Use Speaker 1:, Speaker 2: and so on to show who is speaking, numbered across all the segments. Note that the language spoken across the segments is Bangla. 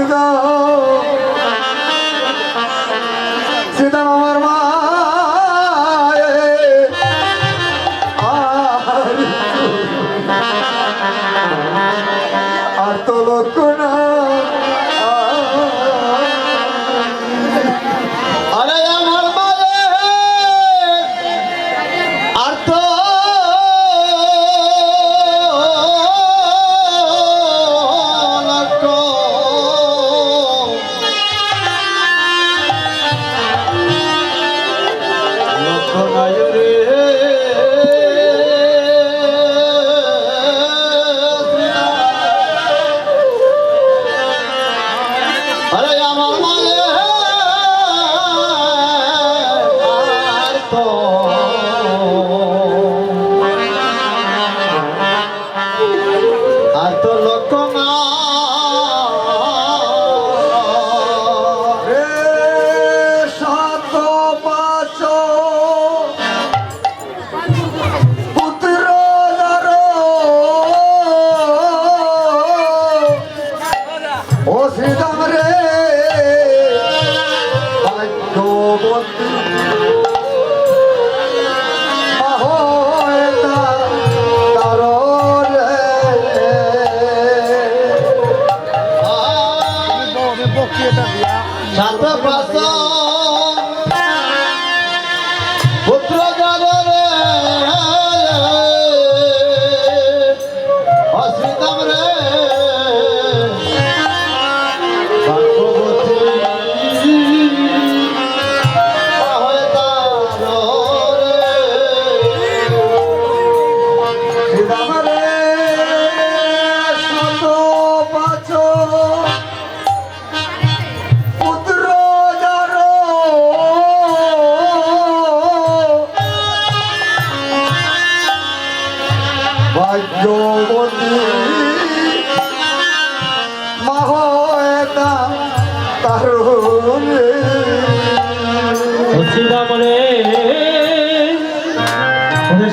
Speaker 1: सीधा सीधा আমার মা আর তো লোক না আরে আমার মারে আর তো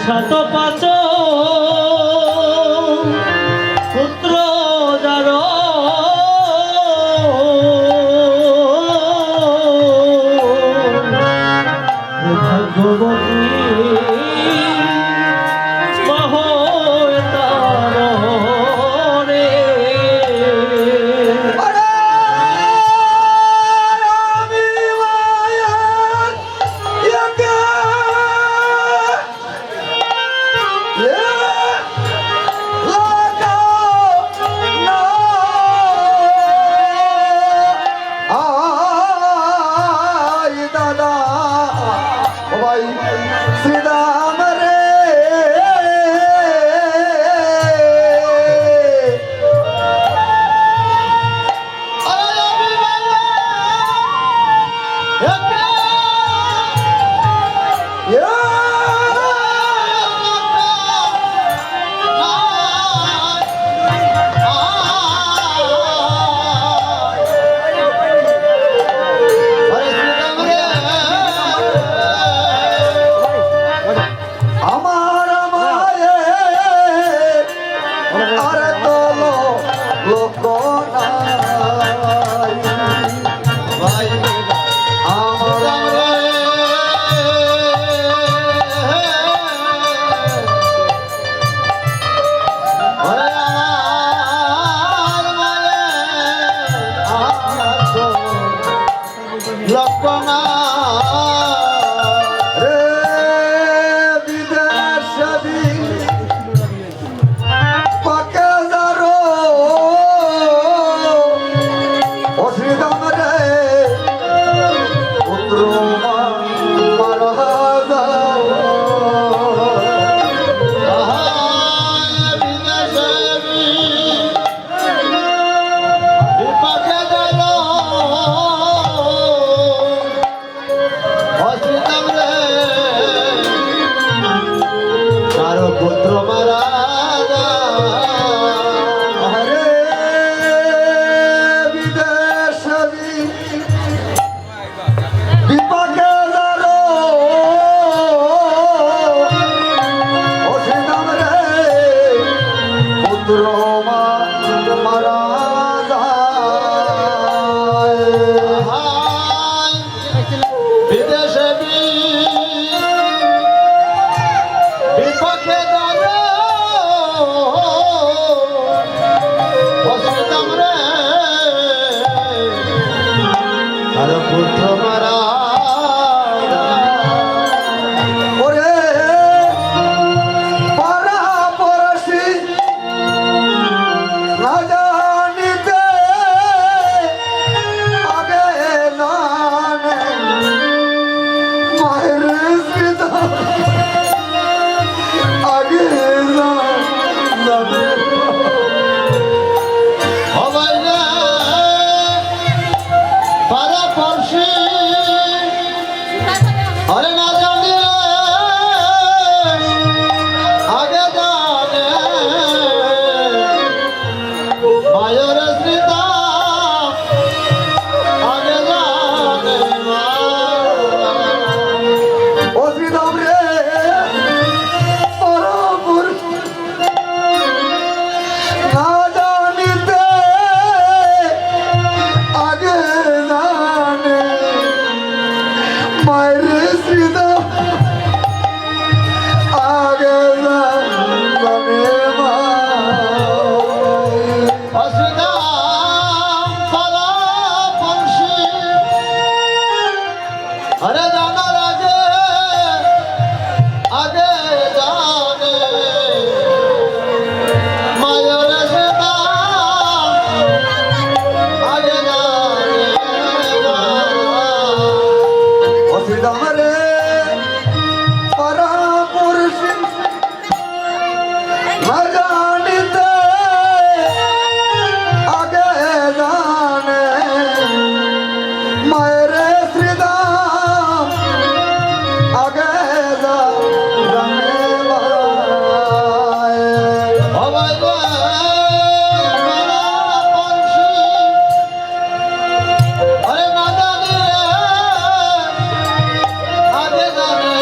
Speaker 2: সাত পাঁচ পুত্র যার ভাগ্যবতী
Speaker 1: পুত্র মারা ওরে পারা পরশি না জানিতে আগে জানে মায়ের স্মৃত আগে জানে
Speaker 2: সবাই রে পাড়া পড়শি আরে না জানিলে আগে জানে মায়ের স্মৃতা আগে জানে মা।
Speaker 1: ও শ্রীরাম রে পরপুর না জানিতে আগে জানে মায়ের শ্রীরাম আগে জানে মা
Speaker 2: অসুবিধা পাড়া পড়শি আরে জানার আগে আগে জানে মায়ের সেবা আগে জানে
Speaker 1: ও শ্রীরাম রে পরপুর না জানিতে আগে জানে মায়ের শ্রীরাম আগে জানে মায়
Speaker 2: সবাই রে পাড়া পড়শি আরে না জানিলে আগে জানে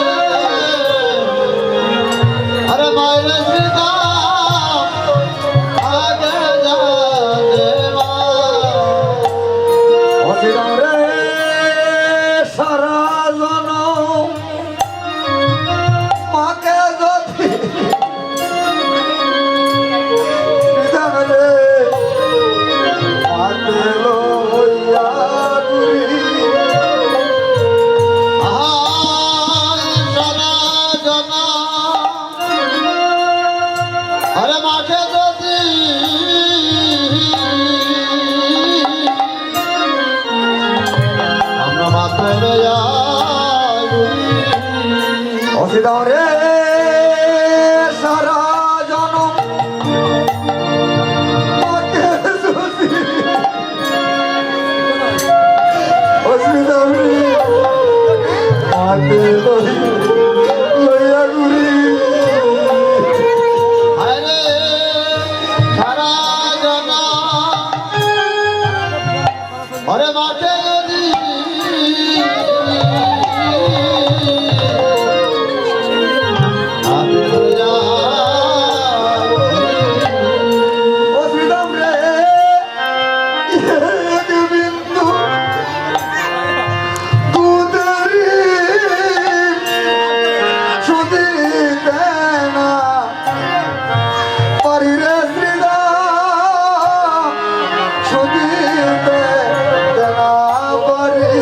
Speaker 2: আরে মায়ের সীতা আগে জানে মা।
Speaker 1: ও শ্রীরাম রে সারা জনম মাকে যদি শ্রীরাম রে মাকে লইয়া ঘুরি
Speaker 2: সারা জনা আরে মাকে যদি আমরা মাকে লইয়া
Speaker 1: অসিদাম রে সারা জনম মাকে যদি অসিদাম রে মাকে লইয়া ঘুরি
Speaker 2: আরে সারা জনা আরে মাকে যদি আমি লইয়া
Speaker 1: অসিদাম রে এক বিন্দু দুধেরি সুদিতে না পারি রে শ্রীরাম সুদিতে না পারি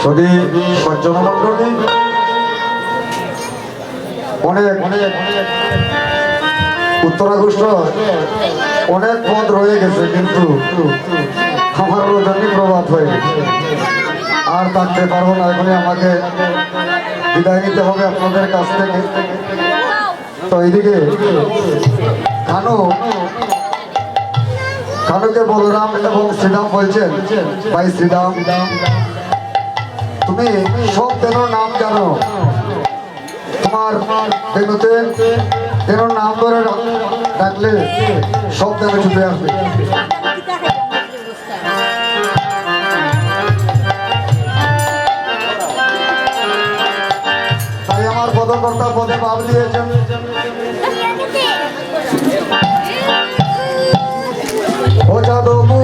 Speaker 1: যদি সজ্জনমণ্ডলী অনেক উত্তরাগস্ট অনেক পথ রয়ে গেছে, কিন্তু আমার রোজনী প্রভাত হয়ে গেছে, আর থাকতে পারবো না। এখনই আমাকে বিদায় নিতে হবে আপনাদের কাছ থেকে। তো এইদিকে কানুকে বলরাম এবং শ্রীরাম বলছেন, ভাই শ্রীরাম, তুমি সব তেনোর নাম জানো, তোমার তেনুতে তেনোর নাম ধরে ডাকলে সব তেনো ছুটে আসবে। তাই আমার পদকর্তা পদে ভাব দিয়েছেন। ও যাদবু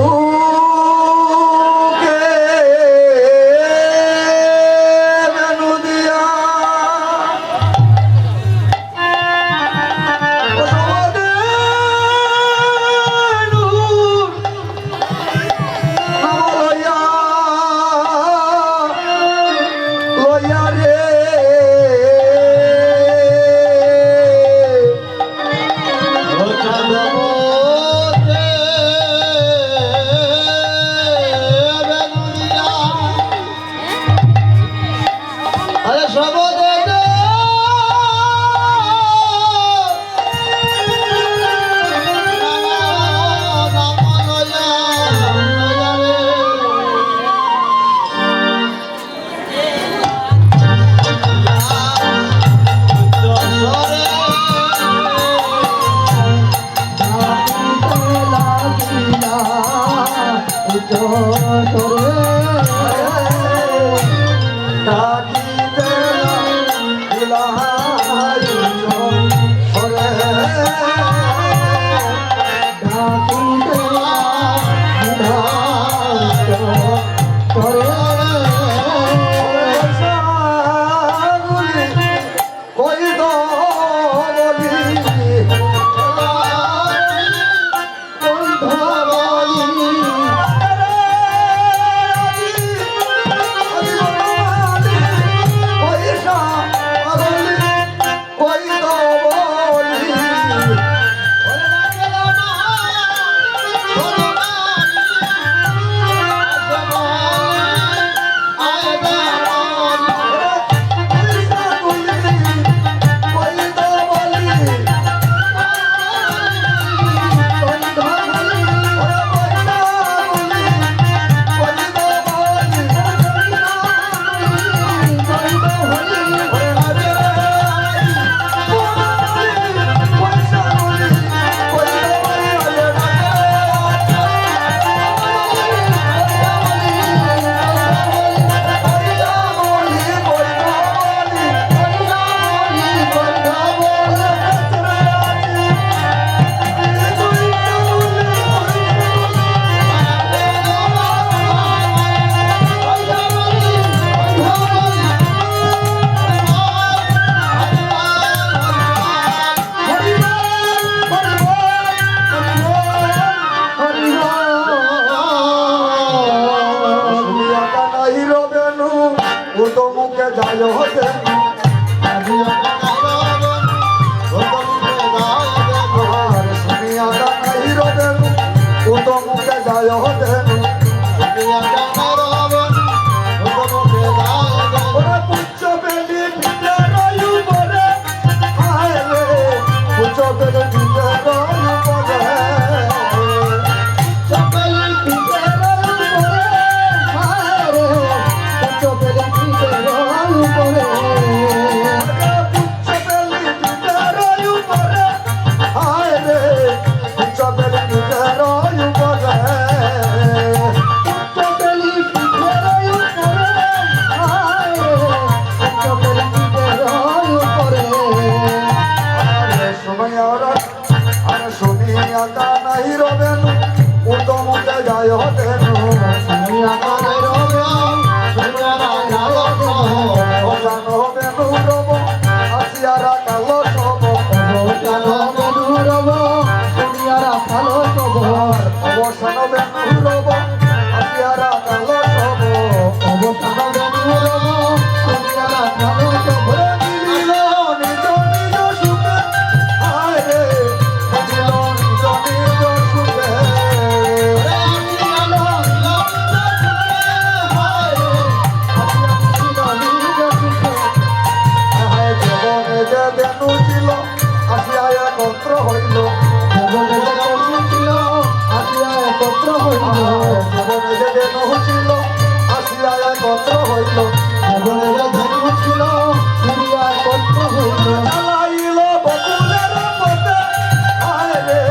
Speaker 2: Hey জীবনের ধর্ম ছিল ক্রিয়া করতে হইল
Speaker 1: চালাইল বকুলের পথে হায় রে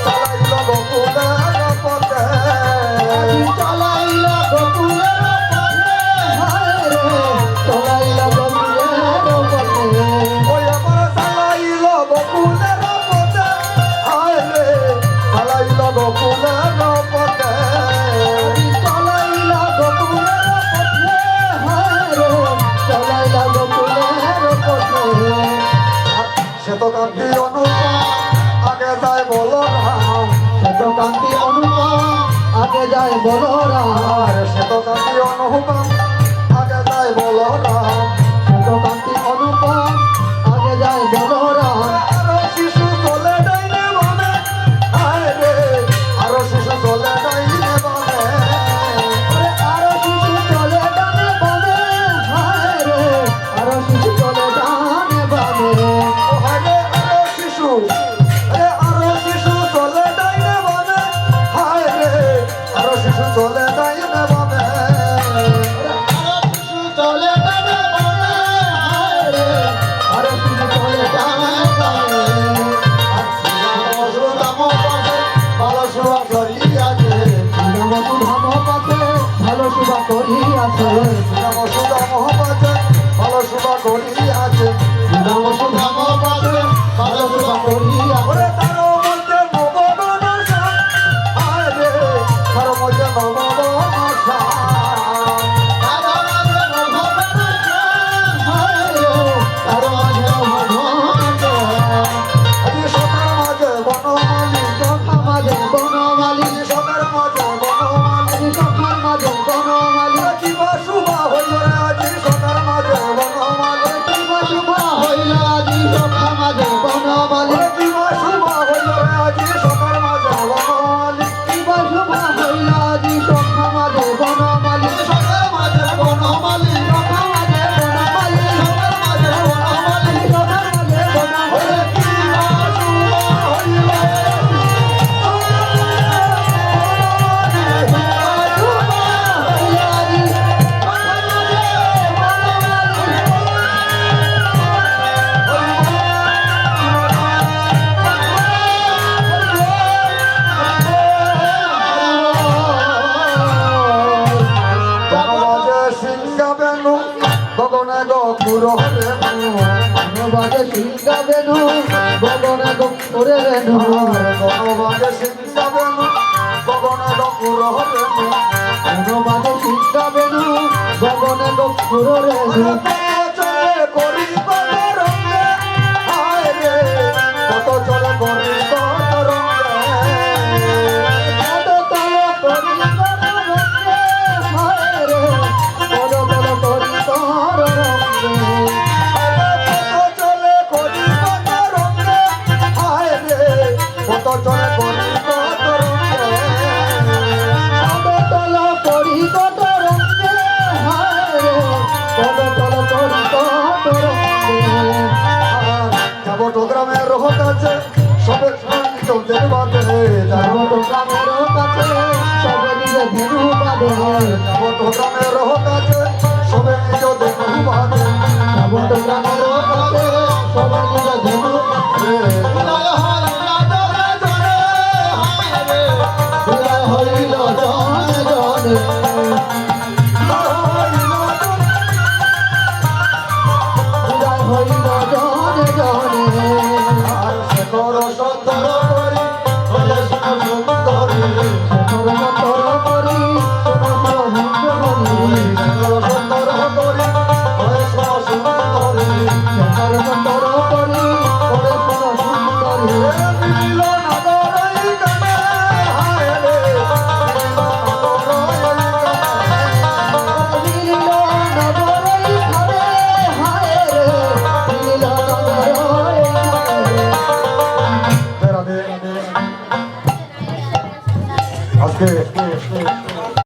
Speaker 1: চালাইল বকুলের পথে
Speaker 2: চালাইলা বকুলের পথে হায় রে চালাইলা বকুলের পথে
Speaker 1: ওই আমার চালাইল বকুলের পথে হায় রে চালাইল বকুলের পথে
Speaker 2: চালাইলা বকুলের পথে হায় রে চালাইলা বকুলের পথে
Speaker 1: সে তো কান্তি অনুপম আগে যায় বলো রাম
Speaker 2: শত কান্তি অনুপম আগে যায় বলরাম
Speaker 1: সে তো কান্তি অনুপম আগে যায় বলো রাম
Speaker 2: শত কান্তি অনুপম আগে যায় বলরাম
Speaker 1: আরো শিশু চলে ডাইনে বামে হায় রে আরো শিশু চলে ডাইনে বামে
Speaker 2: আরো শিশু চলে ডানে বামে হায় রে আরো শিশু চলে ডানে বামে
Speaker 1: ও হায় রে আরো শিশু আরো শিশু চলে ডাইনে বামে হায় রে আরো শিশু চলে ডাইনে বামে
Speaker 2: চলে ডানে বামে হায় রে আরো শিশু চলে ডানে বামে
Speaker 1: ভালো সুরা করিয়াছে
Speaker 2: শ্রীরামতু ধাম পাতে ভালো সেবা করিয়াছে
Speaker 1: শ্রীরাম সুদা মহাপাতে ভালো সুবা করিয়াছে
Speaker 2: শ্রীরামতু ধাম পাতে ভালো সেবা করিয়াছে
Speaker 1: ওরে তার মধ্যে নববন হায় রে তার মধ্যে নববন আজি সকার মাঝে বনমালী আজি সকার মাঝে বনমালী কিবা শুভা হইল রে আজি সকার মাঝে বনমালী কিবা শুভা হইল রে আজি সকার মাঝে বনমালী আজি সকার মাঝে বনমালী ওরে কিবা শুভা হইল বনমাঝে সিংহা বেনু গগনে গপুর রেণু
Speaker 2: বাজে সিংহা বেনু গগনে গপুরে রেণু
Speaker 1: বনমাঝে সিংহা বেনু গগনে গপুর রেণু
Speaker 2: বাজে সিংহা বেনু গগনে গপুর রেণু
Speaker 1: করি কত রঙে হায় রে কত চলে করি কত রঙে
Speaker 2: কত তল করি কত রঙে হায় রে কত তল করি তোর রঙে
Speaker 1: কত চলে করি কত রঙে হায় রে কত চলে করি কত রঙে
Speaker 2: কত তল করি কত রঙে হায় রে কত তল করি কত রঙে
Speaker 1: যাব গ্রামের রহত আছে সবে চলতে